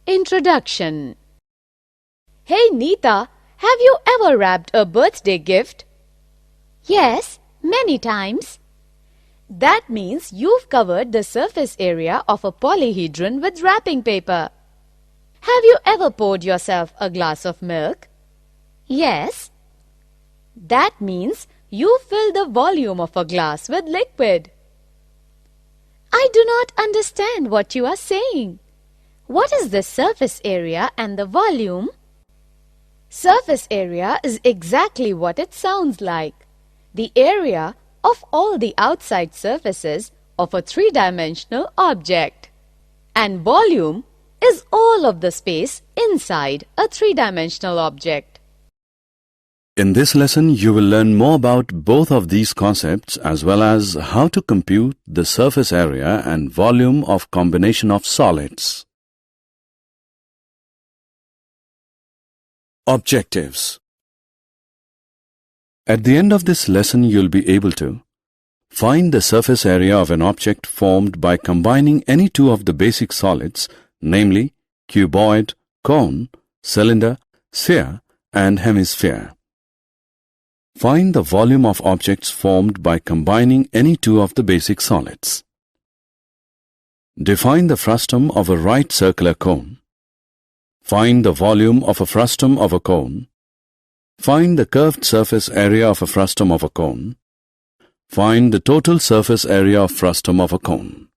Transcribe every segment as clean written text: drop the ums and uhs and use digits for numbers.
Introduction. Hey Neeta, have you ever wrapped a birthday gift? Yes, many times. That means you've covered the surface area of a polyhedron with wrapping paper. Have you ever poured yourself a glass of milk? Yes. That means you filled the volume of a glass with liquid. I do not understand what you are saying. What is the surface area and the volume? Surface area is exactly what it sounds like. The area of all the outside surfaces of a three-dimensional object. And volume is all of the space inside a three-dimensional object. In this lesson, you will learn more about both of these concepts as well as how to compute the surface area and volume of combination of solids. Objectives. At the end of this lesson, you'll be able to find the surface area of an object formed by combining any two of the basic solids, namely cuboid, cone, cylinder, sphere, and hemisphere. Find the volume of objects formed by combining any two of the basic solids. Define the frustum of a right circular cone. Find the volume of a frustum of a cone. Find the curved surface area of a frustum of a cone. Find the total surface area of frustum of a cone.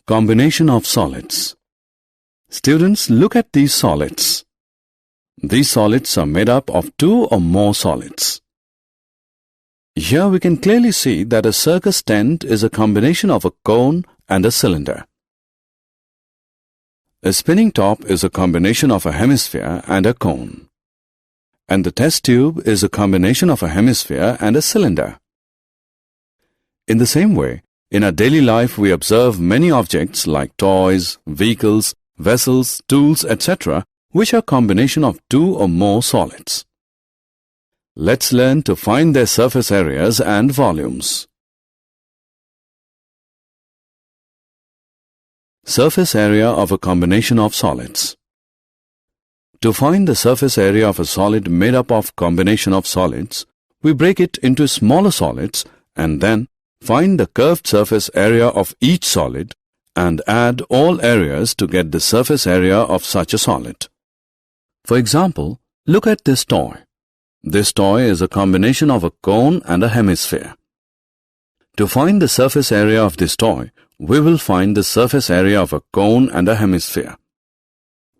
Combination of solids. Students, look at these solids. These solids are made up of two or more solids. Here we can clearly see that a circus tent is a combination of a cone and a cylinder. A spinning top is a combination of a hemisphere and a cone. And the test tube is a combination of a hemisphere and a cylinder. In the same way, in our daily life we observe many objects like toys, vehicles, vessels, tools, etc., which are combination of two or more solids. Let's learn to find their surface areas and volumes. Surface area of a combination of solids. To find the surface area of a solid made up of combination of solids, we break it into smaller solids and then find the curved surface area of each solid and add all areas to get the surface area of such a solid. For example, look at this toy. This toy is a combination of a cone and a hemisphere. To find the surface area of this toy, we will find the surface area of a cone and a hemisphere.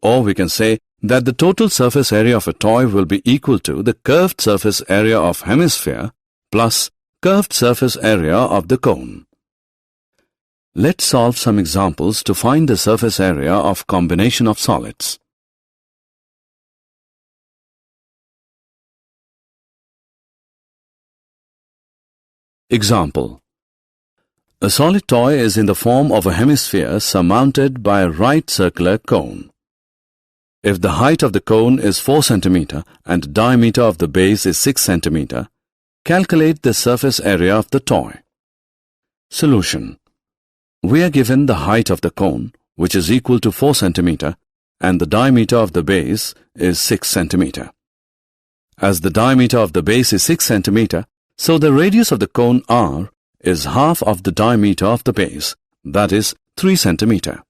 Or we can say that the total surface area of a toy will be equal to the curved surface area of hemisphere plus curved surface area of the cone. Let's solve some examples to find the surface area of combination of solids. Example. A solid toy is in the form of a hemisphere surmounted by a right circular cone. If the height of the cone is 4 cm and the diameter of the base is 6 cm, calculate the surface area of the toy. Solution. We are given the height of the cone, which is equal to 4 cm, and the diameter of the base is 6 cm. As the diameter of the base is 6 cm, so the radius of the cone R is half of the diameter of the base, that is 3 cm.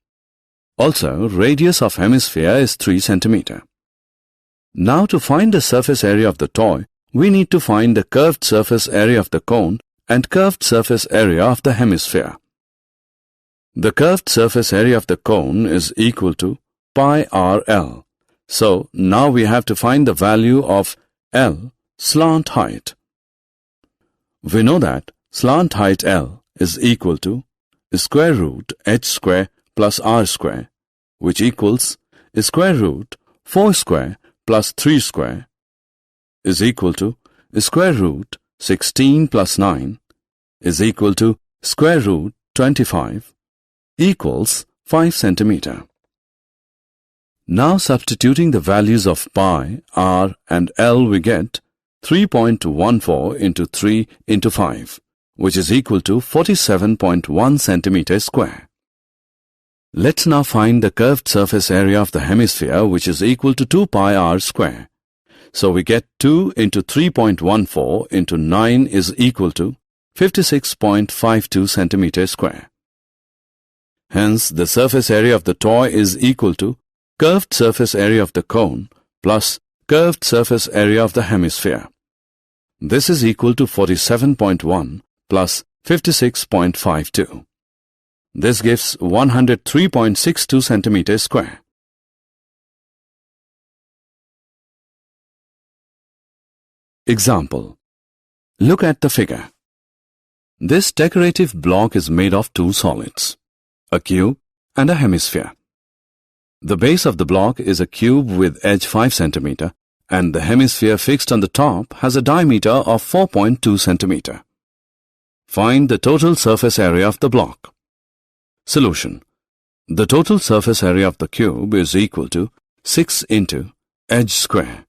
Also, radius of hemisphere is 3 cm. Now to find the surface area of the toy, we need to find the curved surface area of the cone and curved surface area of the hemisphere. The curved surface area of the cone is equal to pi RL. So, now we have to find the value of L, slant height. We know that slant height L is equal to square root h square plus r square, which equals square root 4 square plus 3 square is equal to square root 16 plus 9 is equal to square root 25 equals 5 cm. Now substituting the values of pi, r and L, we get 3.14 into 3 into 5, which is equal to 47.1 centimeter square. Let's now find the curved surface area of the hemisphere, which is equal to 2 pi r square. So we get 2 into 3.14 into 9 is equal to 56.52 centimeters square. Hence, the surface area of the toy is equal to curved surface area of the cone plus curved surface area of the hemisphere. This is equal to 47.1 plus 56.52. This gives 103.62 centimeters square. Example. Look at the figure. This decorative block is made of two solids, a cube and a hemisphere. The base of the block is a cube with edge 5 cm and the hemisphere fixed on the top has a diameter of 4.2 cm. Find the total surface area of the block. Solution. The total surface area of the cube is equal to 6 into edge square,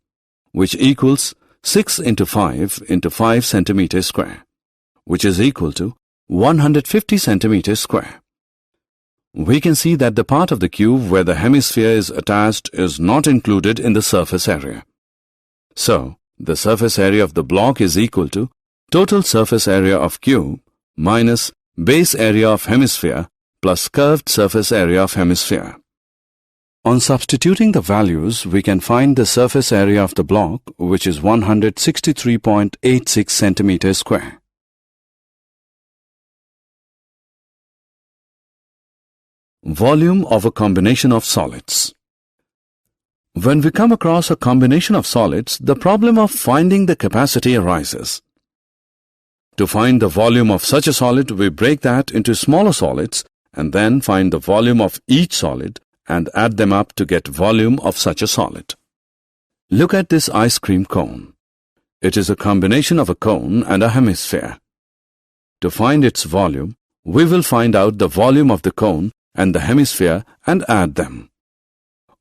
which equals 6 into 5 into 5 centimeters square, which is equal to 150 centimeters square. We can see that the part of the cube where the hemisphere is attached is not included in the surface area. So, the surface area of the block is equal to total surface area of cube minus base area of hemisphere plus curved surface area of hemisphere. On substituting the values, we can find the surface area of the block, which is 163.86 centimeters square. Volume of a combination of solids. When we come across a combination of solids, the problem of finding the capacity arises. To find the volume of such a solid, we break that into smaller solids and then find the volume of each solid and add them up to get volume of such a solid. Look at this ice cream cone. It is a combination of a cone and a hemisphere. To find its volume, we will find out the volume of the cone and the hemisphere and add them.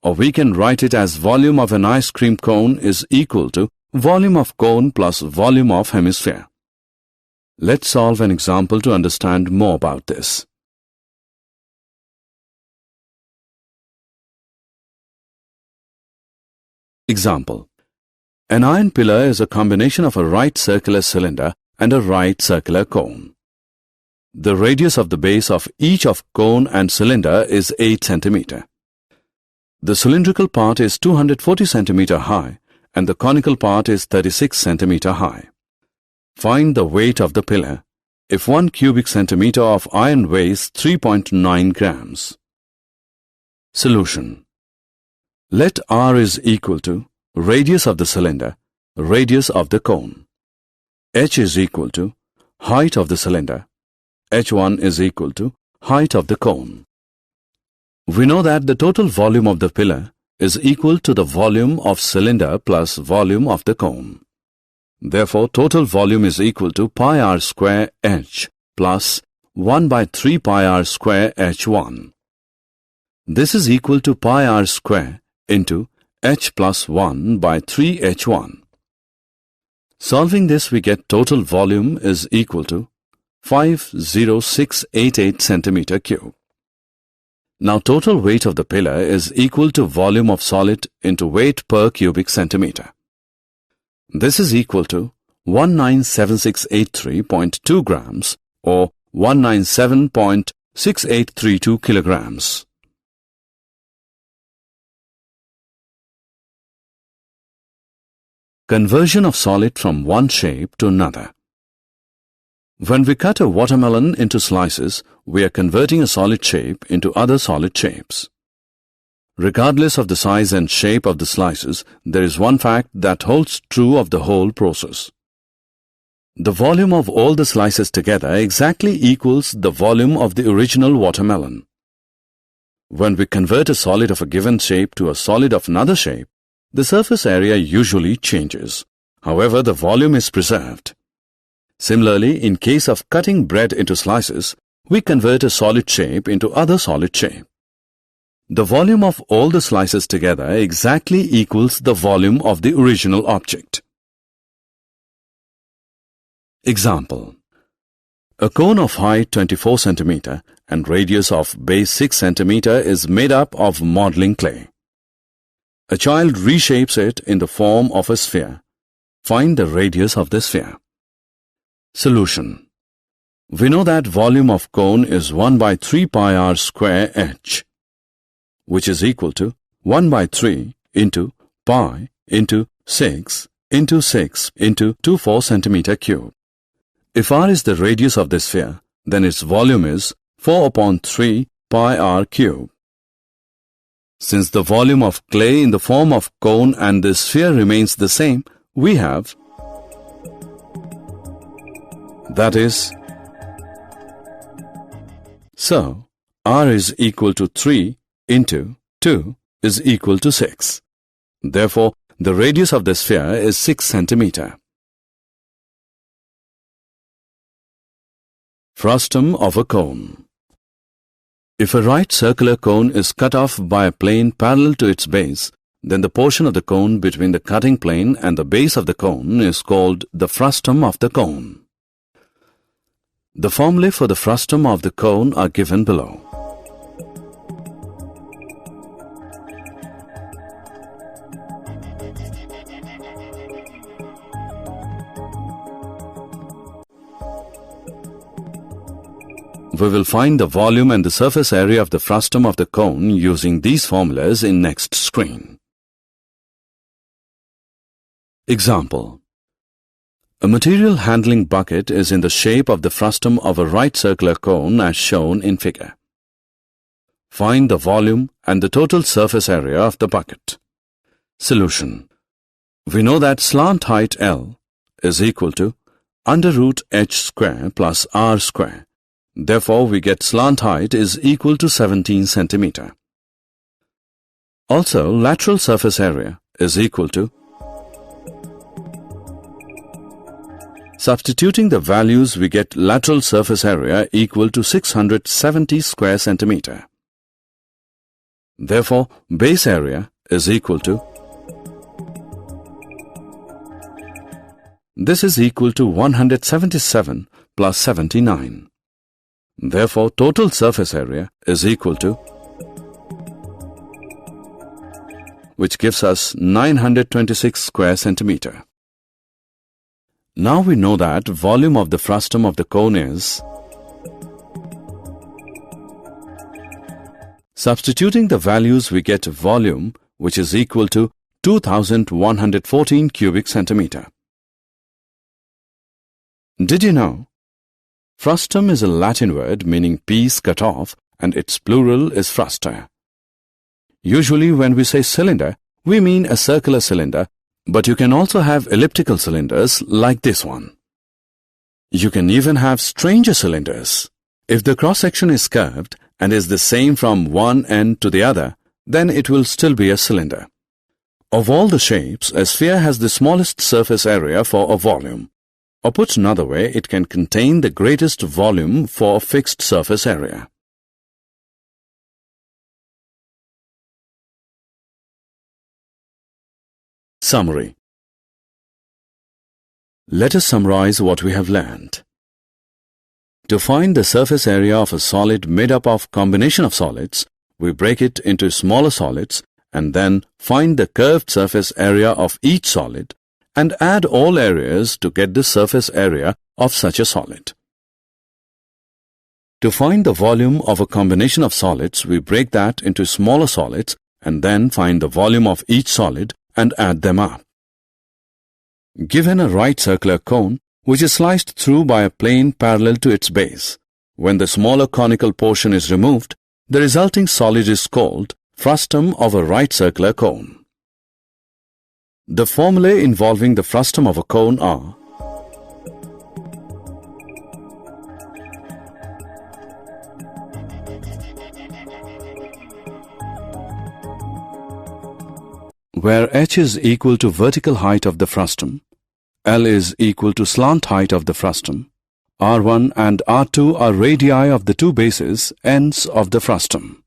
Or we can write it as volume of an ice cream cone is equal to volume of cone plus volume of hemisphere. Let's solve an example to understand more about this. Example. An iron pillar is a combination of a right circular cylinder and a right circular cone. The radius of the base of each of cone and cylinder is 8 cm. The cylindrical part is 240 cm high and the conical part is 36 cm high. Find the weight of the pillar if 1 cubic centimeter of iron weighs 3.9 grams. Solution. Let R is equal to radius of the cylinder, radius of the cone. H is equal to height of the cylinder. H1 is equal to height of the cone. We know that the total volume of the pillar is equal to the volume of cylinder plus volume of the cone. Therefore, total volume is equal to pi r square H plus 1 by 3 pi r square H1. This is equal to pi r square into H plus 1 by 3 H1. Solving this, we get total volume is equal to 50688 centimeter cube. Now total weight of the pillar is equal to volume of solid into weight per cubic centimeter. This is equal to 197683.2 grams or 197.6832 kilograms. Conversion of solid from one shape to another. When we cut a watermelon into slices, we are converting a solid shape into other solid shapes. Regardless of the size and shape of the slices, there is one fact that holds true of the whole process. The volume of all the slices together exactly equals the volume of the original watermelon. When we convert a solid of a given shape to a solid of another shape, the surface area usually changes. However, the volume is preserved. Similarly, in case of cutting bread into slices, we convert a solid shape into other solid shape. The volume of all the slices together exactly equals the volume of the original object. Example. A cone of height 24 cm and radius of base 6 cm is made up of modeling clay. A child reshapes it in the form of a sphere. Find the radius of the sphere. Solution. We know that volume of cone is 1 by 3 pi r square h, which is equal to 1 by 3 into pi into 6 into 6 into 24 centimeter cube. If r is the radius of the sphere, then its volume is 4 upon 3 pi r cube. Since the volume of clay in the form of cone and the sphere remains the same, we have, that is, so r is equal to 3 into 2 is equal to 6. Therefore, the radius of the sphere is 6 centimeter. Frustum of a cone. If a right circular cone is cut off by a plane parallel to its base, then the portion of the cone between the cutting plane and the base of the cone is called the frustum of the cone. The formulae for the frustum of the cone are given below. We will find the volume and the surface area of the frustum of the cone using these formulas in next screen. Example. A material handling bucket is in the shape of the frustum of a right circular cone as shown in figure. Find the volume and the total surface area of the bucket. Solution. We know that slant height L is equal to under root h square plus r square. Therefore, we get slant height is equal to 17 centimeter. Also, lateral surface area is equal to, substituting the values, we get lateral surface area equal to 670 square centimeter. Therefore, base area is equal to, this is equal to 177 plus 79. Therefore, total surface area is equal to, which gives us 926 square centimeter. Now we know that volume of the frustum of the cone is, substituting the values we get volume, which is equal to 2114 cubic centimeter. Did you know? Frustum is a Latin word meaning piece cut off, and its plural is frusta. Usually when we say cylinder, we mean a circular cylinder, but you can also have elliptical cylinders like this one. You can even have stranger cylinders. If the cross-section is curved and is the same from one end to the other, then it will still be a cylinder. Of all the shapes, a sphere has the smallest surface area for a volume. Or put another way, it can contain the greatest volume for a fixed surface area. Summary. Let us summarize what we have learned. To find the surface area of a solid made up of combination of solids, we break it into smaller solids and then find the curved surface area of each solid and add all areas to get the surface area of such a solid. To find the volume of a combination of solids, we break that into smaller solids and then find the volume of each solid and add them up. Given a right circular cone, which is sliced through by a plane parallel to its base, when the smaller conical portion is removed, the resulting solid is called frustum of a right circular cone. The formulae involving the frustum of a cone are: where h is equal to vertical height of the frustum, L is equal to slant height of the frustum, R1 and R2 are radii of the two bases, ends of the frustum.